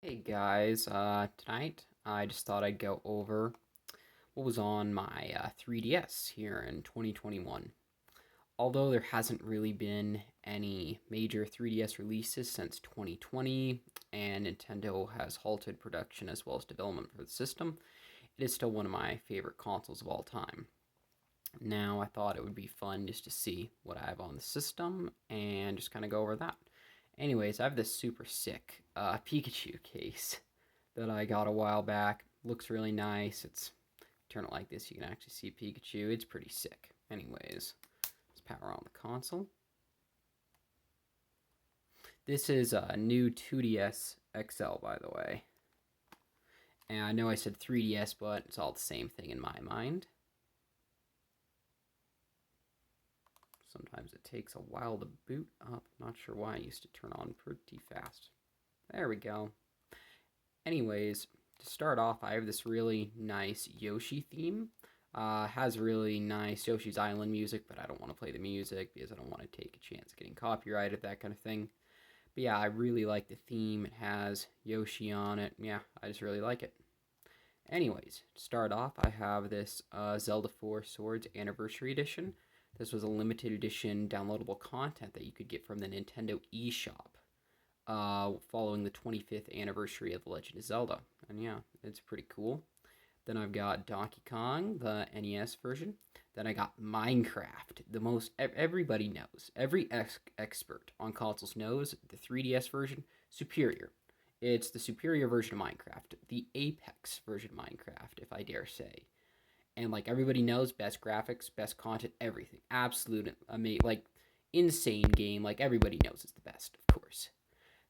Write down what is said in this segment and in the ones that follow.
Hey guys, tonight I just thought I'd go over what was on my 3DS here in 2021. Although there hasn't really been any major 3DS releases since 2020, and Nintendo has halted production as well as development for the system, it is still one of my favorite consoles of all time. Now, I thought it would be fun just to see what I have on the system and just kind of go over that. Anyways, I have this super sick Pikachu case that I got a while back. Looks really nice. It's turn it like this, you can actually see Pikachu. It's pretty sick. Anyways, let's power on the console. This is a new 2DS XL, by the way. And I know I said 3DS, but it's all the same thing in my mind. Sometimes it takes a while to boot up. Not sure why. It used to turn on pretty fast. There we go. Anyways, to start off, I have this really nice Yoshi theme. Has really nice Yoshi's Island music, but I don't want to play the music because I don't want to take a chance of getting copyrighted, that kind of thing. But yeah, I really like the theme. It has Yoshi on it. Yeah, I just really like it. Anyways, to start off, I have this Zelda 4 Swords Anniversary Edition. This was a limited edition downloadable content that you could get from the Nintendo eShop following the 25th anniversary of The Legend of Zelda. And yeah, it's pretty cool. Then I've got Donkey Kong, the NES version. Then I got Minecraft, the most everybody knows. Every expert on consoles knows the 3DS version superior. It's the superior version of Minecraft, the Apex version of Minecraft, if I dare say. And like everybody knows, best graphics, best content, everything. Absolute amazing, like insane game. Like everybody knows it's the best, of course.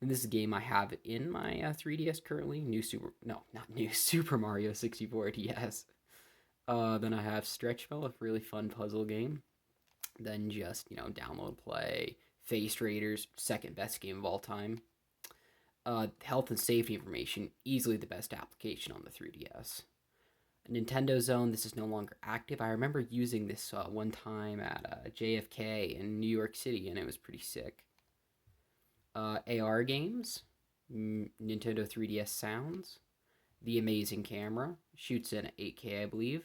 And this is a game I have in my 3DS currently. Not new, Super Mario 64 DS. Then I have Stretchville, a really fun puzzle game. Then just, download, play. Face Raiders, second best game of all time. Health and safety information, easily the best application on the 3DS. Nintendo Zone, this is no longer active. I remember using this one time at JFK in New York City, and it was pretty sick. AR games, Nintendo 3DS Sounds, The Amazing Camera, shoots in 8K, I believe.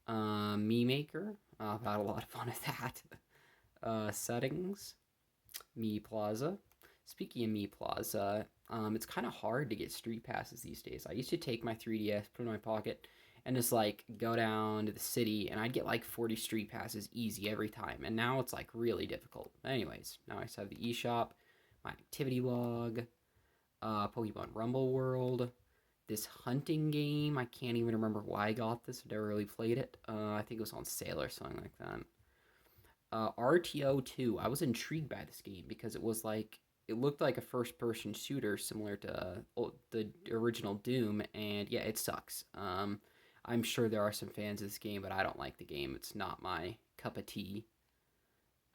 Me Maker, I've had a lot of fun with that. Settings, Me Plaza. Speaking of Me Plaza, it's kind of hard to get street passes these days. I used to take my 3DS, put it in my pocket, and just like go down to the city, and I'd get like 40 street passes easy every time. And now it's like really difficult. Anyways, now I just have the eShop, my activity log, Pokemon Rumble World, this hunting game. I can't even remember why I got this. I never really played it. I think it was on sale or something like that. RTO 2. I was intrigued by this game because it looked like a first person shooter similar to the original Doom, and yeah, it sucks. I'm sure there are some fans of this game, but I don't like the game. It's not my cup of tea.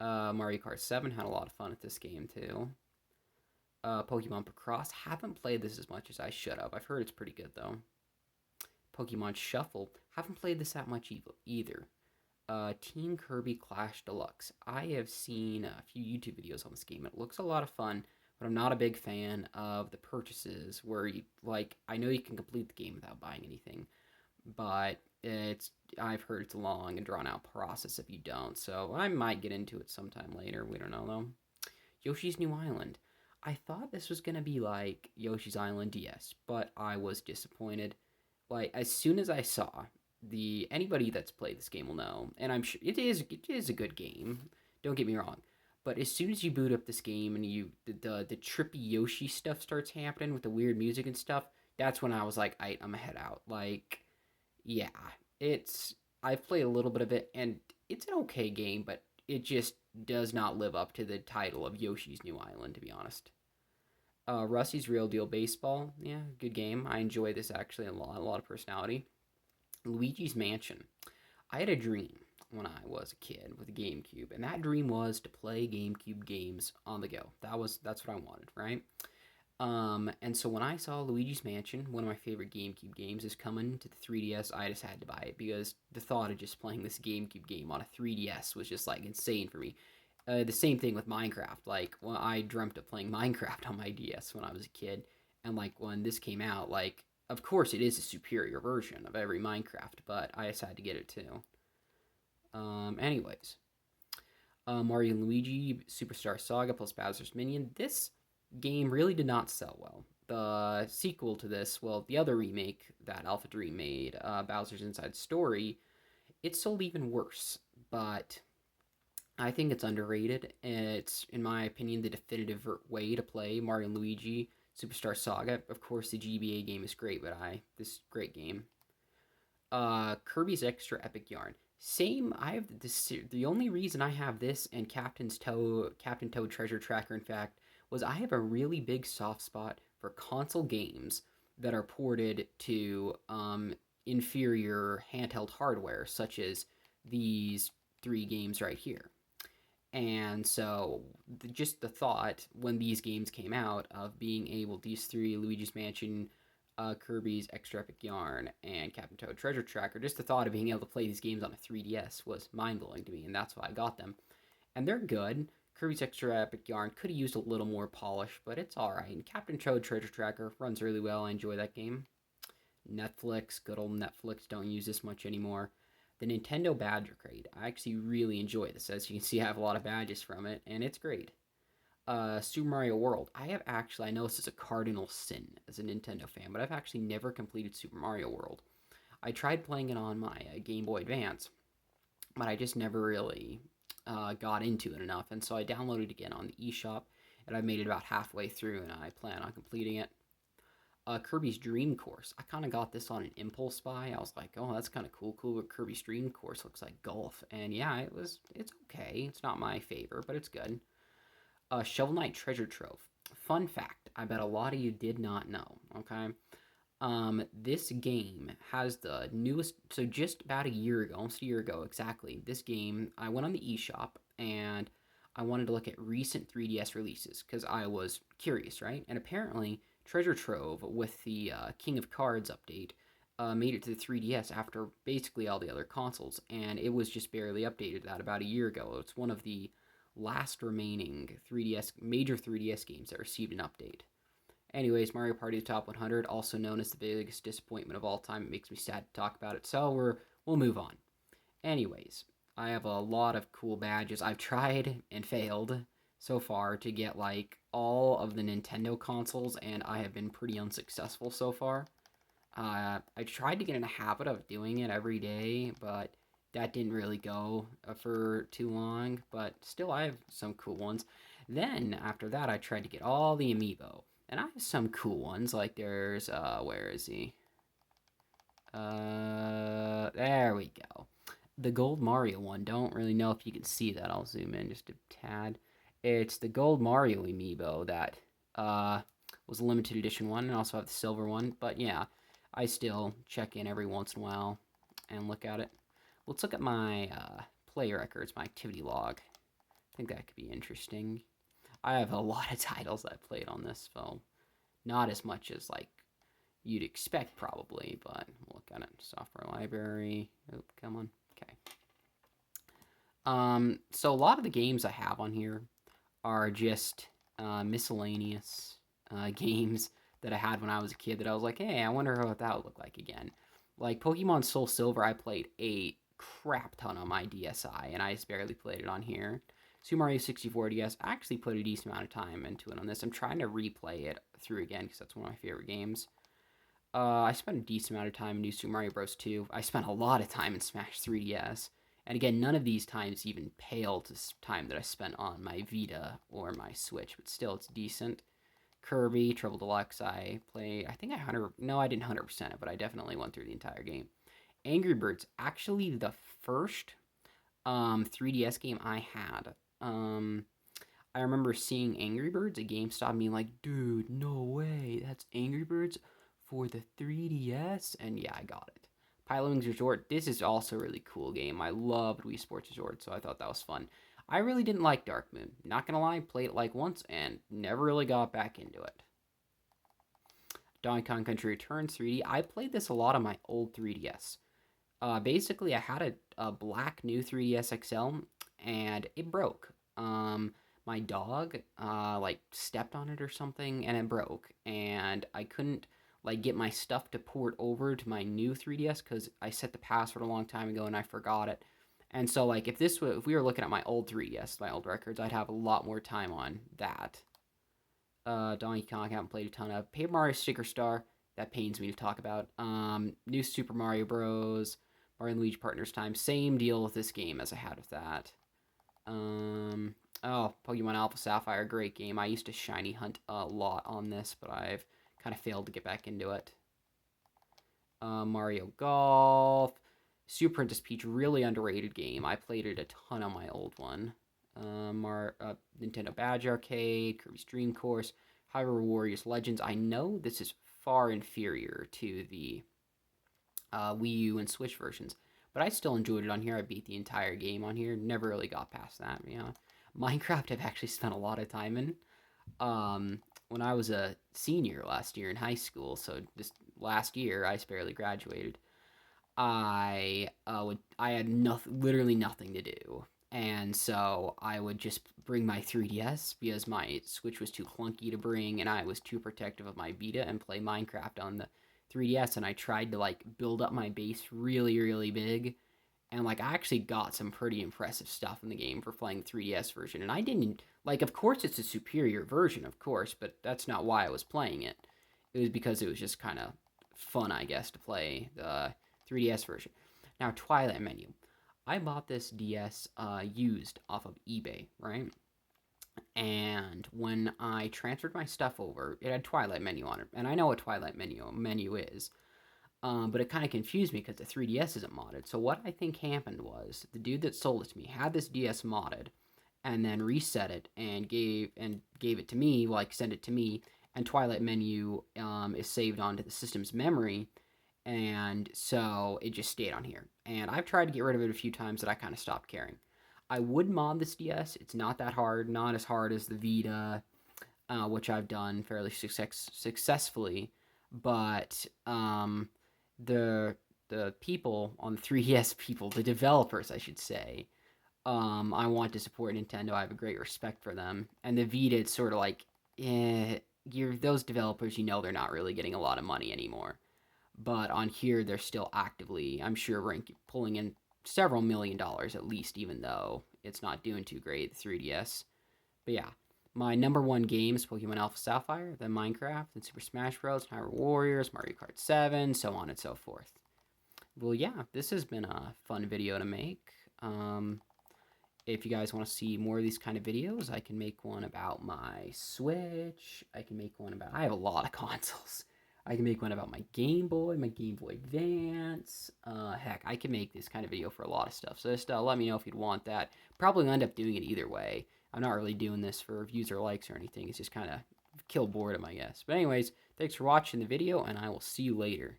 Mario Kart 7 had a lot of fun at this game too. Pokemon Picross. Haven't played this as much as I should have. I've heard it's pretty good though. Pokemon Shuffle. Haven't played this that much either. Team Kirby Clash Deluxe. I have seen a few YouTube videos on this game. It looks a lot of fun, but I'm not a big fan of the purchases where you like. I know you can complete the game without buying anything, but I've heard it's a long and drawn out process if you don't. So I might get into it sometime later. We don't know though. Yoshi's New Island. I thought this was gonna be like Yoshi's Island DS, but I was disappointed. Like as soon as I saw the anybody that's played this game will know, and I'm sure it is a good game. Don't get me wrong, but as soon as you boot up this game and the trippy Yoshi stuff starts happening with the weird music and stuff, that's when I was like, I'm a head out. Like, yeah, it's I've played a little bit of it, and it's an okay game, but it just does not live up to the title of Yoshi's New Island, to be honest. Rusty's Real Deal Baseball, yeah, good game. I enjoy this actually a lot of personality. Luigi's Mansion. I had a dream when I was a kid with a GameCube, and that dream was to play GameCube games on the go. That's what I wanted, right? And so when I saw Luigi's Mansion, one of my favorite GameCube games, is coming to the 3DS, I just had to buy it because the thought of just playing this GameCube game on a 3DS was just like insane for me. The same thing with Minecraft. Like, well, I dreamt of playing Minecraft on my DS when I was a kid, And like when this came out, like of course it is a superior version of every Minecraft, but I decided to get it too. Anyways, Mario and Luigi Superstar Saga plus Bowser's Minion. This game really did not sell well. The sequel to this, well, the other remake that Alpha Dream made, Bowser's Inside Story, it sold even worse. But I think it's underrated. It's, in my opinion, the definitive way to play Mario and Luigi Superstar Saga. Of course, the GBA game is great, but this great game. Kirby's Extra Epic Yarn. Same. I have this. The only reason I have this and Captain Toad Treasure Tracker, in fact, was I have a really big soft spot for console games that are ported to inferior handheld hardware, such as these three games right here. And so, just the thought when these games came out of being able, these three, Luigi's Mansion, Kirby's Extra Epic Yarn, and Captain Toad Treasure Tracker, just the thought of being able to play these games on a 3DS was mind blowing to me, and that's why I got them. And they're good. Kirby's Extra Epic Yarn could have used a little more polish, but it's alright. And Captain Toad Treasure Tracker runs really well. I enjoy that game. Netflix, good old Netflix, don't use this much anymore. The Nintendo Badger Crate. I actually really enjoy this. As you can see, I have a lot of badges from it, and it's great. Super Mario World. I know this is a cardinal sin as a Nintendo fan, but I've actually never completed Super Mario World. I tried playing it on my Game Boy Advance, but I just never really got into it enough, and so I downloaded it again on the eShop, and I made it about halfway through, and I plan on completing it. Kirby's Dream Course. I kind of got this on an impulse buy. I was like, oh, that's kind of cool. But Kirby's Dream Course looks like golf, and yeah, it's okay. It's not my favorite, but it's good. Shovel Knight Treasure Trove. Fun fact, I bet a lot of you did not know, okay? This game has the newest, so just about a year ago, almost a year ago exactly, this game, I went on the eShop and I wanted to look at recent 3DS releases because I was curious, right? And apparently, Treasure Trove with the King of Cards update made it to the 3DS after basically all the other consoles, and it was just barely updated that about a year ago. It's one of the last remaining major 3DS games that received an update. Anyways, Mario Party Top 100, also known as the biggest disappointment of all time. It makes me sad to talk about it, so we'll move on. Anyways, I have a lot of cool badges. I've tried and failed so far to get like all of the Nintendo consoles, and I have been pretty unsuccessful so far. I tried to get in a habit of doing it every day, but that didn't really go for too long. But still, I have some cool ones. Then after that, I tried to get all the amiibo, and I have some cool ones. Like there's where is he? There we go. The gold Mario one. Don't really know if you can see that. I'll zoom in just a tad. It's the gold Mario amiibo that was a limited edition one, and also have the silver one. But yeah, I still check in every once in a while and look at it. Let's look at my play records, my activity log. I think that could be interesting. I have a lot of titles that I played on this phone. Not as much as like you'd expect probably, but we'll look at it. Software library. Oh, come on. Okay. So a lot of the games I have on here are just miscellaneous games that I had when I was a kid that I was like, hey, I wonder what that would look like again. Like Pokemon Soul Silver, I played a crap ton on my DSi, and I just barely played it on here. Super Mario 64 DS, I actually put a decent amount of time into it on this. I'm trying to replay it through again because that's one of my favorite games. I spent a decent amount of time in New Super Mario Bros. 2. I spent a lot of time in Smash 3DS. And again, none of these times even pale to time that I spent on my Vita or my Switch, but still, it's decent. Kirby, Trouble Deluxe, I think I I didn't 100% it, but I definitely went through the entire game. Angry Birds, actually the first 3DS game I had. I remember seeing Angry Birds at GameStop and being like, dude, no way, that's Angry Birds for the 3DS? And yeah, I got it. Pilotwings Resort, this is also a really cool game. I loved Wii Sports Resort, so I thought that was fun. I really didn't like Dark Moon. Not gonna lie, played it like once and never really got back into it. Donkey Kong Country Returns 3D. I played this a lot on my old 3DS. Basically, I had a black new 3DS XL, and it broke. my dog like stepped on it or something and it broke, and I couldn't like get my stuff to port over to my new 3DS because I set the password a long time ago and I forgot it. And so like if we were looking at my old 3DS, my old records, I'd have a lot more time on that. Donkey Kong, I haven't played a ton of. Paper Mario Sticker Star, that pains me to talk about. New Super Mario Bros. Mario and Luigi Partners Time, same deal with this game as I had with that. Oh, Pokemon Alpha Sapphire, great game. I used to shiny hunt a lot on this, but I've kind of failed to get back into it. Mario Golf, Super Princess Peach, really underrated game. I played it a ton on my old one. Nintendo Badge Arcade, Kirby's Dream Course, Hyrule Warriors Legends. I know this is far inferior to the Wii U and Switch versions, but I still enjoyed it on here. I beat the entire game on here. Never really got past that. Minecraft I've actually spent a lot of time in. When I was a senior last year in high school, so this last year I barely graduated. I had literally nothing to do, and so I would just bring my 3DS because my Switch was too clunky to bring, and I was too protective of my Vita and play Minecraft on the 3DS. And I tried to like build up my base really, really big, and like I actually got some pretty impressive stuff in the game for playing the 3DS version. And I didn't like, of course, it's a superior version, of course, but that's not why I was playing it. It was because it was just kind of fun, I guess, to play the 3DS version. Now, Twilight Menu. I bought this DS used off of eBay, right? And when I transferred my stuff over, it had Twilight Menu on it, and I know what Twilight Menu is. But it kind of confused me because the 3DS isn't modded. So what I think happened was the dude that sold it to me had this DS modded, and then reset it and gave it to me, like sent it to me. And Twilight Menu is saved onto the system's memory, and so it just stayed on here. And I've tried to get rid of it a few times, that I kind of stopped caring. I would mod this DS. It's not that hard, not as hard as the Vita, which I've done fairly successfully. But the people on the 3DS people, the developers, I should say, I want to support Nintendo. I have a great respect for them. And the Vita, it's sort of like, those developers, they're not really getting a lot of money anymore. But on here, they're still actively, I'm sure, pulling in several $1,000,000 at least, even though it's not doing too great, the 3DS. But yeah, my number one games, Pokemon Alpha Sapphire, then Minecraft, then Super Smash Bros., Hyrule Warriors, Mario Kart 7, so on and so forth. Well, yeah, this has been a fun video to make. If you guys want to see more of these kind of videos, I can make one about my Switch. I have a lot of consoles. I can make one about my Game Boy Advance. Heck, I can make this kind of video for a lot of stuff. So just let me know if you'd want that. Probably end up doing it either way. I'm not really doing this for views or likes or anything. It's just kind of kill boredom, I guess. But anyways, thanks for watching the video, and I will see you later.